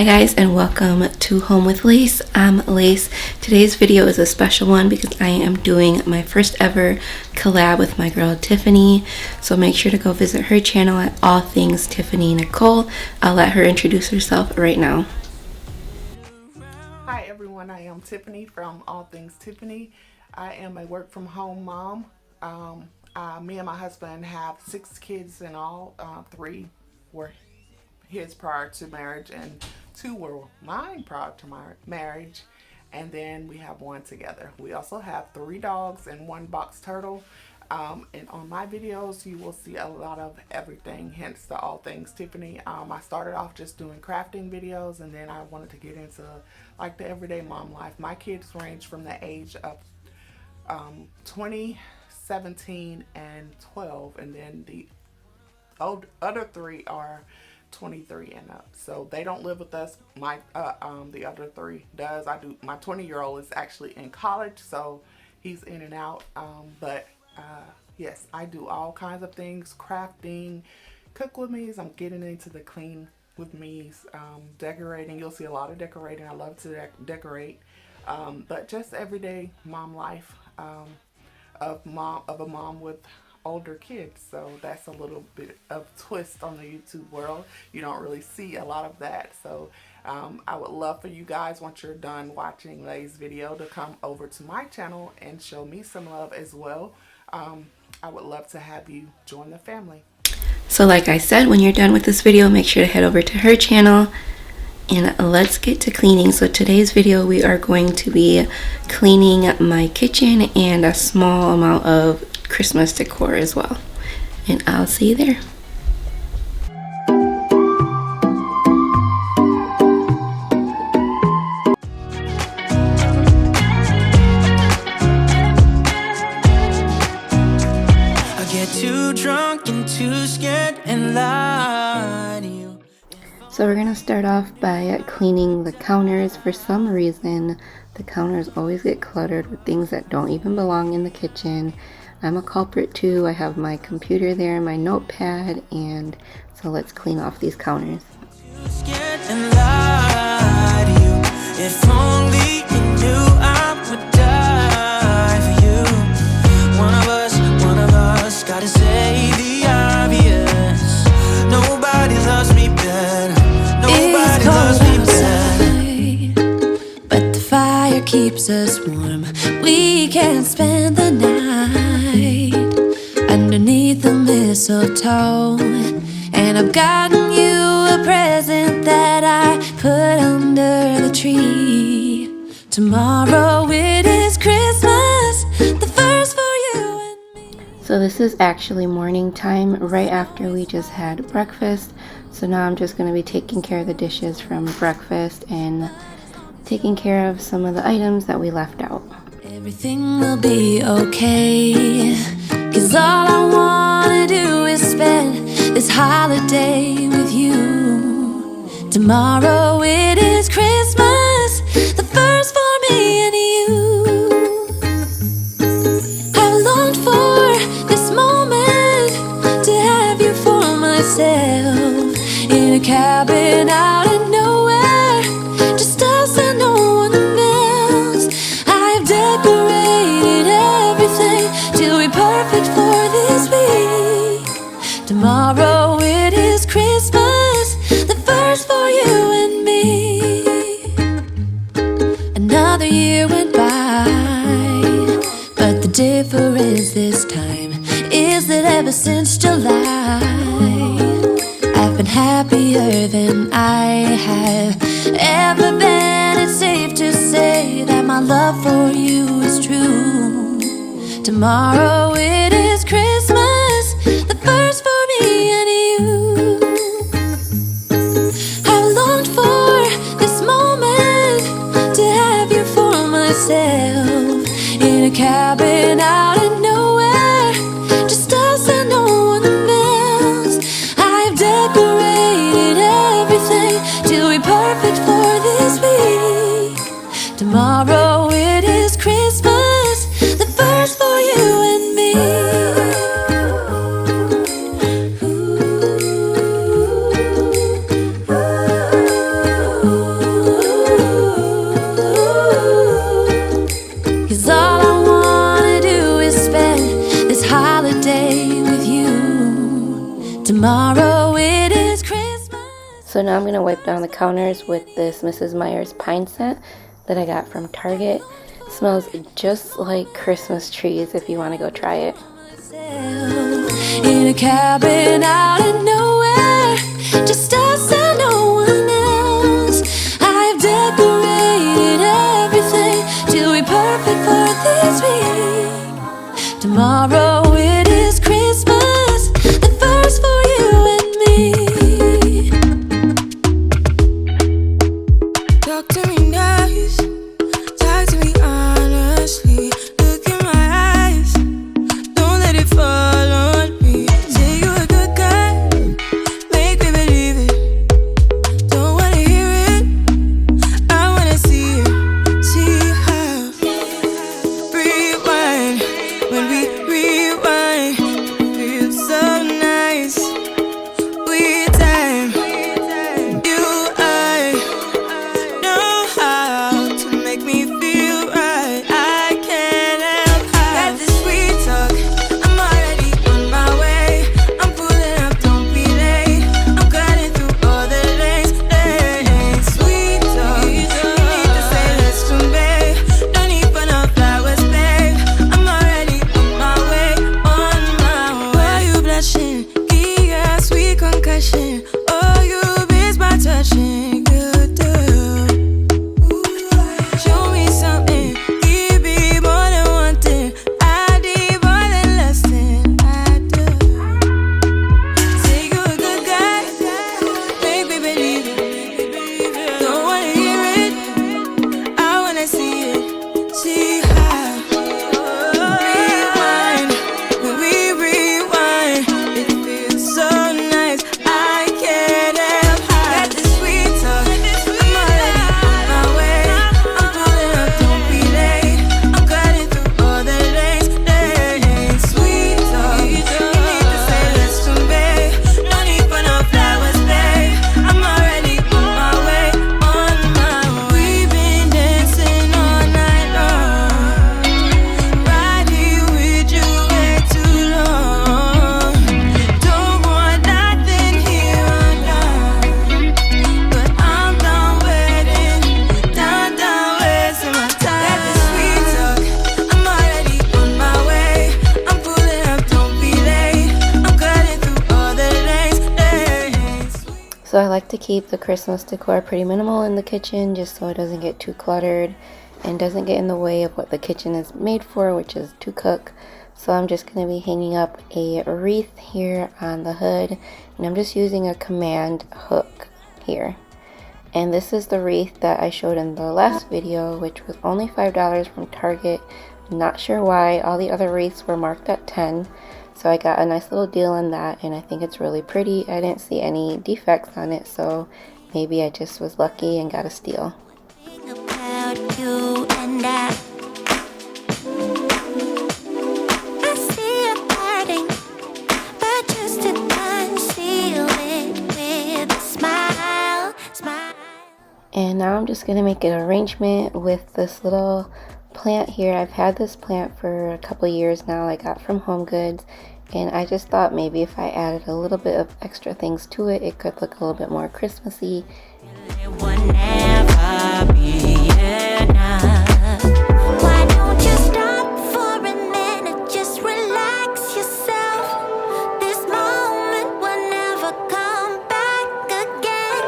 Hi guys, and welcome to Home with Lace. I'm Lace. Today's video is a special one because I am doing my first ever collab with my girl Tiffany. So make sure to go visit her channel at All Things Tiffany Nicole. I'll let her introduce herself right now. Hi everyone, I am Tiffany from All Things Tiffany. I am a work from home mom. Me and my husband have 6 kids in all. 3 were his prior to marriage and 2 were mine prior to my marriage, and then we have 1 together. We also have 3 dogs and 1 box turtle. And on my videos you will see a lot of everything, hence the All Things Tiffany. I started off just doing crafting videos, and then I wanted to get into like the everyday mom life. My kids range from the age of 20, 17, and 12, and then the other 3 are 23 and up. So they don't live with us. My the other 3 does. My 20-year-old is actually in college, so he's in and out. But yes, I do all kinds of things: crafting, cook with me's. I'm getting into the clean with me's, decorating. You'll see a lot of decorating. I love to decorate, but just everyday mom life of a mom with older kids. So that's a little bit of twist on the YouTube world. You don't really see a lot of that. So I would love for you guys, once you're done watching Lay's video, to come over to my channel and show me some love as well. I would love to have you join the family. So like I said, when you're done with this video, make sure to head over to her channel and let's get to cleaning. So today's video we are going to be cleaning my kitchen and a small amount of Christmas decor as well, and I'll see you there. I get too drunk and too scared and lie to you. So we're gonna start off by cleaning the counters. For some reason the counters always get cluttered with things that don't even belong in the kitchen. I'm a culprit too. I have my computer there, my notepad, and so let's clean off these counters. Too scared and lie to you. If only you knew I would die for you. One of us gotta say the obvious. Nobody loves me better. Nobody loves me better. But the fire keeps us warm. We can spend the night underneath the mistletoe, and I've gotten you a present that I put under the tree. Tomorrow it is Christmas, the first for you and me. So this is actually morning time, right after we just had breakfast. So now I'm just going to be taking care of the dishes from breakfast and taking care of some of the items that we left out. Everything will be okay, 'cause all I wanna do is spend this holiday with you. Tomorrow it is Christmas, the first for me and you. I've longed for this moment, to have you for myself, in a cabin out of nowhere, just us and no one else. I've decorated everything till we're perfect for this week. Tomorrow it is Christmas, the first for you and me. Another year went by, but the difference this time is that ever since July, I've been happier than I have ever been. It's safe to say that my love for you is true. Tomorrow it is Christmas, the first for me and you. I've longed for this moment, to have you for myself, in a cabin out of nowhere, just us and no one else. I've decorated everything till we're perfect for this week. Tomorrow it is Christmas, the first for you and me. Ooh, ooh, ooh. now I'm going to wipe down the counters with this Mrs. Meyer's pine scent that I got from Target. It smells just like Christmas trees if you want to go try it. In a cabin out of nowhere, just us and no one else. I've decorated everything till we're perfect for this week. Tomorrow it is Christmas, the first for you and me. Talk to me nice, talk to me honestly. Look in my eyes, don't let it fall on me. Say you're a good guy, make me believe it. Don't wanna hear it, I wanna see it. See how. Rewind, when we rewind, feels so nice. We time, you I know how to make me feel right. I can't help how. Got this sweet talk, I'm already on my way. I'm pulling up, don't be late. I'm cutting through all the lanes. Sweet talk, you need to say let's convey. No need for no flowers, babe. I'm already on my way, on my way. Why you blushing? Yeah, sweet concussion. Oh, you miss my touching. Good girl. Show me something. Give me more than one thing. I need more than less than I do. Say you're a good guy, make me believe it. Don't wanna hear it, I wanna see it. See how. Rewind, when we rewind, it feels so nice. I can't help how. Got this sweet talk, I'm already on my way. I'm pulling up, don't be late. I'm cutting through all the lanes. Sweet talk, you need to say let's convey. No need for no flowers, babe. I'm already on my way, on my way. We've been dancing all night long, right here with you way too long. Don't want nothing here or now, but I'm done waiting, done wasting my time. Got this sweet talk, I'm already on my way. I'm pulling up, don't be late. I'm cutting through all the lanes. So I like to keep the Christmas decor pretty minimal in the kitchen just so it doesn't get too cluttered and doesn't get in the way of what the kitchen is made for, which is to cook. So I'm just going to be hanging up a wreath here on the hood, and I'm just using a command hook here. And this is the wreath that I showed in the last video, which was only $5 from Target. Not sure why. All the other wreaths were marked at 10, so I got a nice little deal on that, and I think it's really pretty. I didn't see any defects on it, so maybe I just was lucky and got a steal. About you and I see a parting, but just to conceal it with a smile. And now I'm just going to make an arrangement with this little plant here. I've had this plant for a couple years now. I got from Home Goods, and I just thought maybe if I added a little bit of extra things to it, it could look a little bit more Christmassy. It would never be enough. Why don't you stop for a minute? Just relax yourself. This moment will never come back again.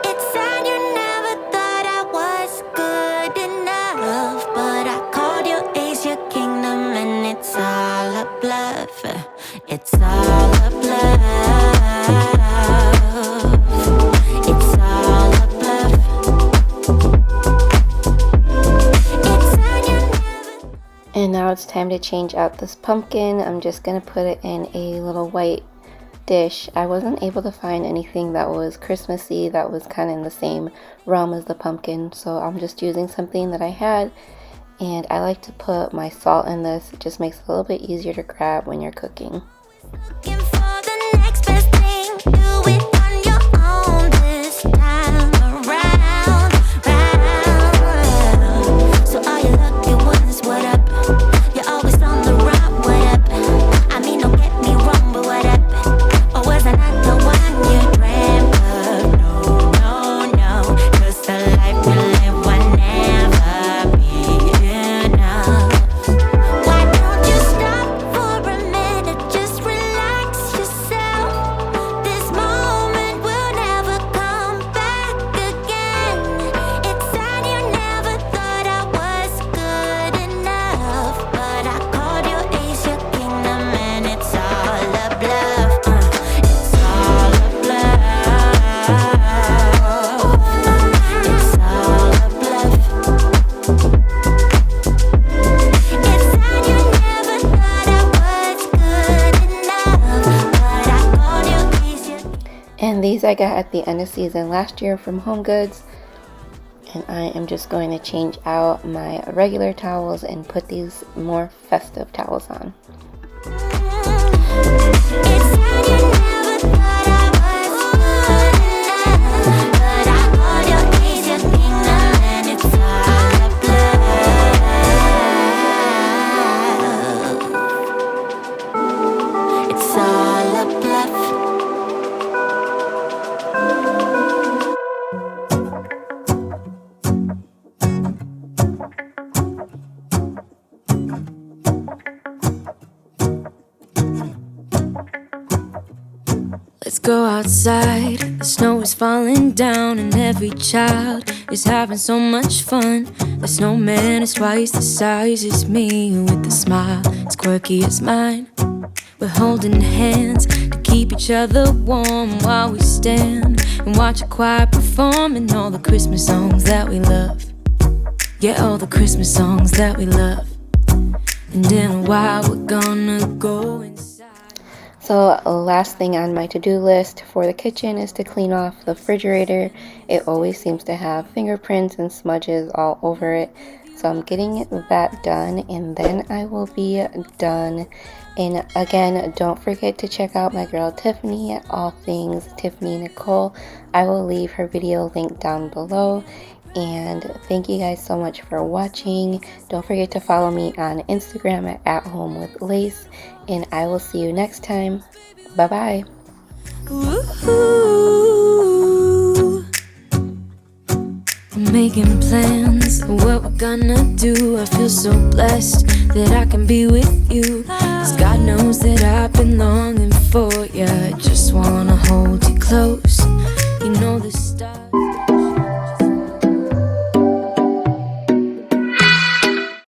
It's sad you never thought I was good enough, but I called you Ace, your kingdom, and it's all a bluff. It's all a bluff. It's all a bluff. It's sad you never. And now it's time to change out this pumpkin. I'm just going to put it in a little white dish. I wasn't able to find anything that was Christmassy that was kind of in the same realm as the pumpkin, so I'm just using something that I had. And I like to put my salt in this. It just makes it a little bit easier to grab when you're cooking. Looking for the next best thing, do it on your own this time around. So all you lucky ones, what up? You're always on the run, what up? I mean, don't get me wrong, but what up? Or was I not the one you dreamt of? No. These I got at the end of season last year from Home Goods. And I am just going to change out my regular towels and put these more festive towels on. Let's go outside, the snow is falling down and every child is having so much fun. The snowman is twice the size as me, with a smile as quirky as mine. We're holding hands to keep each other warm while we stand and watch a choir performing all the Christmas songs that we love. Yeah, all the Christmas songs that we love. And in a while we're gonna go inside. So last thing on my to-do list for the kitchen is to clean off the refrigerator. It always seems to have fingerprints and smudges all over it. So I'm getting that done, and then I will be done. And again, don't forget to check out my girl Tiffany at all things Tiffany Nicole. I will leave her video link down below. And thank you guys so much for watching. Don't forget to follow me on Instagram at @homewithlace. And I will see you next time. Bye bye. Ooh, I'm making plans of what we're gonna do. I feel so blessed that I can be with you, 'cause God knows that I've been longing for you. I just wanna hold you close